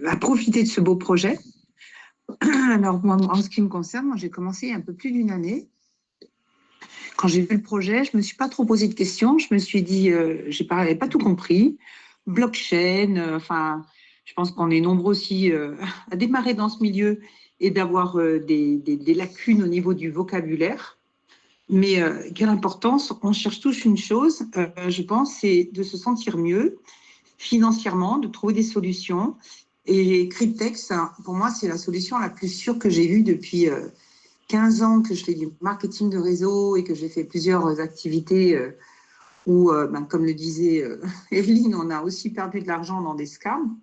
à profiter de ce beau projet. Alors, moi, en ce qui me concerne, moi, j'ai commencé il y a un peu plus d'une année. Quand j'ai vu le projet, je ne me suis pas trop posé de questions. Je me suis dit, je n'avais pas tout compris. Blockchain, enfin, je pense qu'on est nombreux aussi à démarrer dans ce milieu et d'avoir des lacunes au niveau du vocabulaire. Mais quelle importance, on cherche tous une chose, je pense, c'est de se sentir mieux financièrement, de trouver des solutions. Et Cryptex, pour moi, c'est la solution la plus sûre que j'ai eue depuis 15 ans que je fais du marketing de réseau et que j'ai fait plusieurs activités où, comme le disait Evelyne, on a aussi perdu de l'argent dans des scams.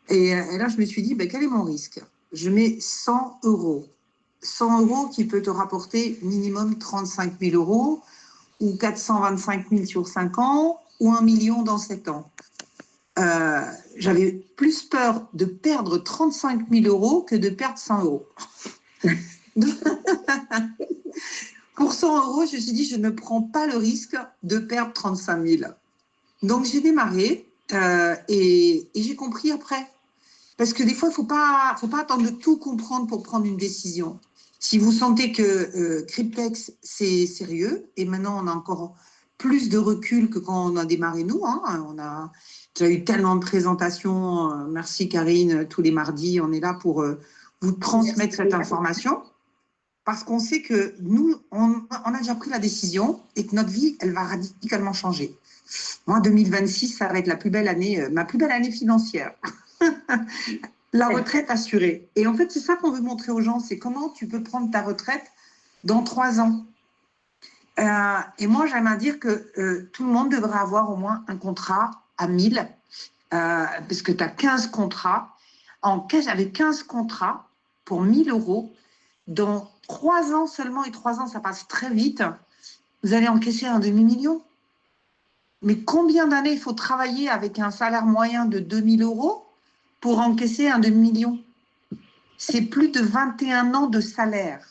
Et là, je me suis dit, quel est mon risque? Je mets 100 euros. 100 euros qui peut te rapporter minimum 35 000 euros ou 425 000 sur 5 ans ou 1 million dans 7 ans. J'avais plus peur de perdre 35 000 euros que de perdre 100 euros. Pour 100 euros, je me suis dit, je ne prends pas le risque de perdre 35 000. Donc, j'ai démarré et j'ai compris après. Parce que des fois, il ne faut pas attendre de tout comprendre pour prendre une décision. Si vous sentez que Cryptex, c'est sérieux, et maintenant, on a encore plus de recul que quand on a démarré, nous. On a déjà eu tellement de présentations. Merci, Karine. Tous les mardis, on est là pour vous transmettre cette information. Parce qu'on sait que nous, on a déjà pris la décision et que notre vie, elle va radicalement changer. Moi, 2026, ça va être la plus belle année, ma plus belle année financière. La retraite assurée. Et en fait, c'est ça qu'on veut montrer aux gens, c'est comment tu peux prendre ta retraite dans 3 ans. Et moi, j'aime à dire que tout le monde devrait avoir au moins un contrat à 1000, parce que tu as 15 contrats. Avec 15 contrats pour 1000 euros, dans 3 ans seulement, et 3 ans, ça passe très vite, vous allez encaisser un demi-million. Mais combien d'années il faut travailler avec un salaire moyen de 2000 euros pour encaisser un demi-million? C'est plus de 21 ans de salaire.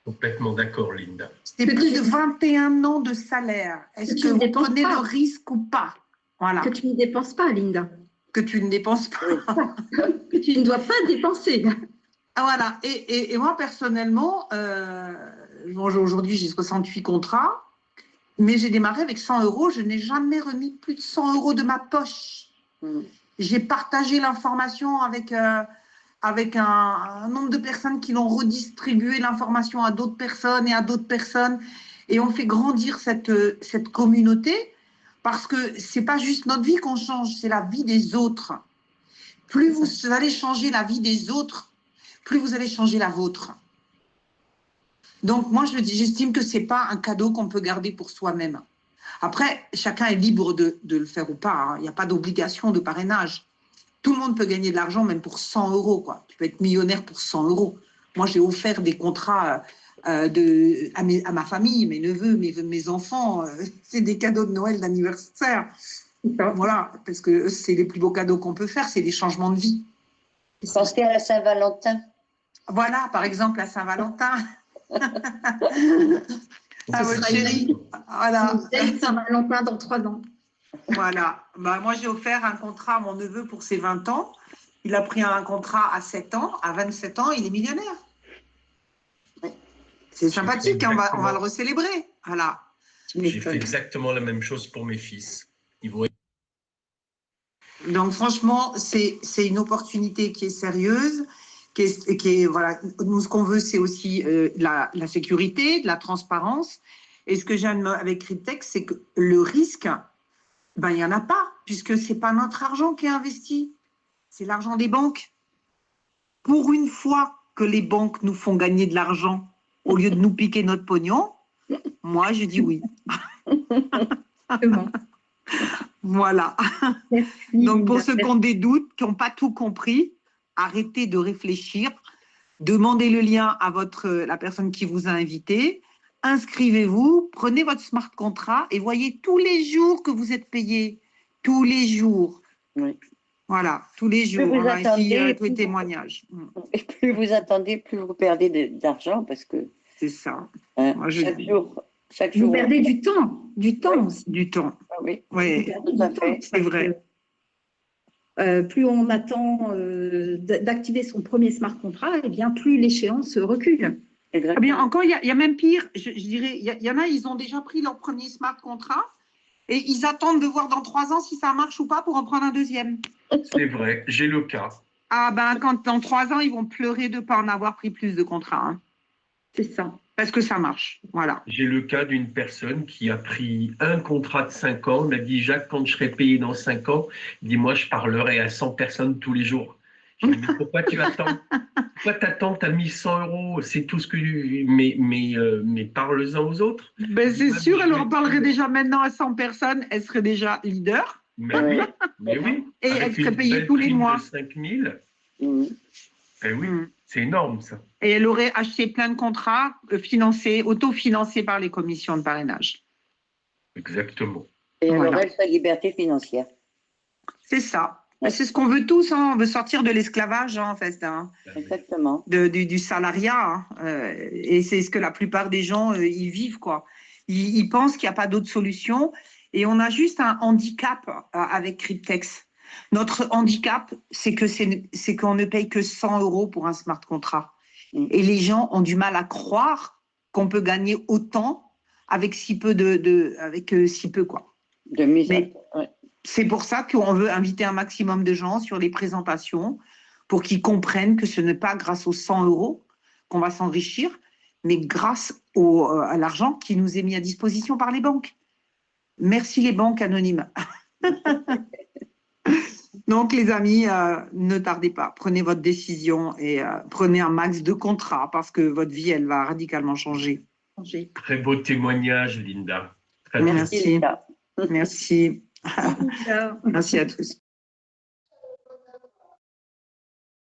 Complètement d'accord, Linda. C'est plus de 21 ans de salaire. Est-ce que vous prenez le risque ou pas? Voilà. Que tu ne dépenses pas, Linda. Que tu ne dépenses pas. Que tu ne dois pas dépenser. Voilà. Et moi, personnellement, aujourd'hui, j'ai 68 contrats, mais j'ai démarré avec 100 euros. Je n'ai jamais remis plus de 100 euros de ma poche. J'ai partagé l'information avec un nombre de personnes qui l'ont redistribué l'information à d'autres personnes et à d'autres personnes. Et on fait grandir cette communauté parce que ce n'est pas juste notre vie qu'on change, c'est la vie des autres. Plus vous allez changer la vie des autres, plus vous allez changer la vôtre. Donc, moi, j'estime que ce n'est pas un cadeau qu'on peut garder pour soi-même. Après, chacun est libre de le faire ou pas. Il n'y a pas d'obligation de parrainage. Tout le monde peut gagner de l'argent, même pour 100 euros. Quoi. Tu peux être millionnaire pour 100 euros. Moi, j'ai offert des contrats à ma famille, mes neveux, mes enfants. C'est des cadeaux de Noël, d'anniversaire. Voilà, parce que c'est les plus beaux cadeaux qu'on peut faire, c'est des changements de vie. Pensez à la Saint-Valentin. Voilà, par exemple, la Saint-Valentin. Ah, votre chérie. Voilà. Saint-Valentin dans 3 ans. Voilà. Moi, j'ai offert un contrat à mon neveu pour ses 20 ans. Il a pris un contrat à 7 ans. À 27 ans, il est millionnaire. C'est sympathique, on va le recélébrer. Voilà. J'ai fait exactement la même chose pour mes fils. Donc, franchement, c'est une opportunité qui est sérieuse. Voilà. Nous, ce qu'on veut, c'est aussi la sécurité, de la transparence. Et ce que j'aime avec Cryptex, c'est que le risque, il n'y en a pas, puisque ce n'est pas notre argent qui est investi, c'est l'argent des banques. Pour une fois que les banques nous font gagner de l'argent au lieu de nous piquer notre pognon, moi, je dis oui. Voilà. Merci, donc, pour ceux qui ont des doutes, qui n'ont pas tout compris, arrêtez de réfléchir, demandez le lien à la personne qui vous a invité, inscrivez-vous, prenez votre smart contract et voyez tous les jours que vous êtes payé. Tous les jours. Oui. Voilà, tous les jours. Plus vous on a attendez, ici tous les témoignages. Et plus vous attendez, plus vous perdez d'argent parce que. C'est ça. Moi, chaque jour. Vous perdez du temps. Du temps aussi. Du temps. Ah oui. Oui, Tout à fait. c'est vrai. plus on attend d'activer son premier smart contract, eh bien, plus l'échéance recule. Eh bien, encore, il y a même pire, je dirais, il y en a, ils ont déjà pris leur premier smart contract et ils attendent de voir dans 3 ans si ça marche ou pas pour en prendre un deuxième. C'est vrai, j'ai le cas. Ah ben, quand dans 3 ans, ils vont pleurer de ne pas en avoir pris plus de contrats. Hein. C'est ça. Parce que ça marche, voilà. J'ai le cas d'une personne qui a pris un contrat de 5 ans. Elle m'a dit, Jacques, quand je serai payé dans 5 ans, dis-moi, je parlerai à 100 personnes tous les jours. Je dis, mais pourquoi tu attends? Pourquoi t'attends? Tu as mis 100 €, c'est tout ce que... Mais parle-en aux autres. Ben, c'est sûr, elle en parlerait déjà maintenant à 100 personnes, elle serait déjà leader. Mais oui. Et Avec elle serait une payée belle tous les prime mois. de 5 000. Ben oui, Mm. c'est énorme ça. Et elle aurait acheté plein de contrats autofinancés par les commissions de parrainage. Exactement. Et elle Voilà. aurait sa liberté financière. C'est ça. Ouais. C'est ce qu'on veut tous, hein. On veut sortir de l'esclavage, hein, en fait, hein. Exactement. Du salariat. Hein. Et c'est ce que la plupart des gens, ils vivent, quoi. Ils pensent qu'il n'y a pas d'autre solution. Et on a juste un handicap avec Cryptex. Notre handicap, c'est qu'on ne paye que 100 € pour un smart contract. Et les gens ont du mal à croire qu'on peut gagner autant avec si peu quoi. De mise. Mais c'est pour ça qu'on veut inviter un maximum de gens sur les présentations pour qu'ils comprennent que ce n'est pas grâce aux 100 € qu'on va s'enrichir, mais grâce à l'argent qui nous est mis à disposition par les banques. Merci les banques anonymes. Donc, les amis, ne tardez pas. Prenez votre décision et prenez un max de contrats parce que votre vie, elle va radicalement changer. Très beau témoignage, Linda. Très Merci. Linda. Merci. Merci à tous.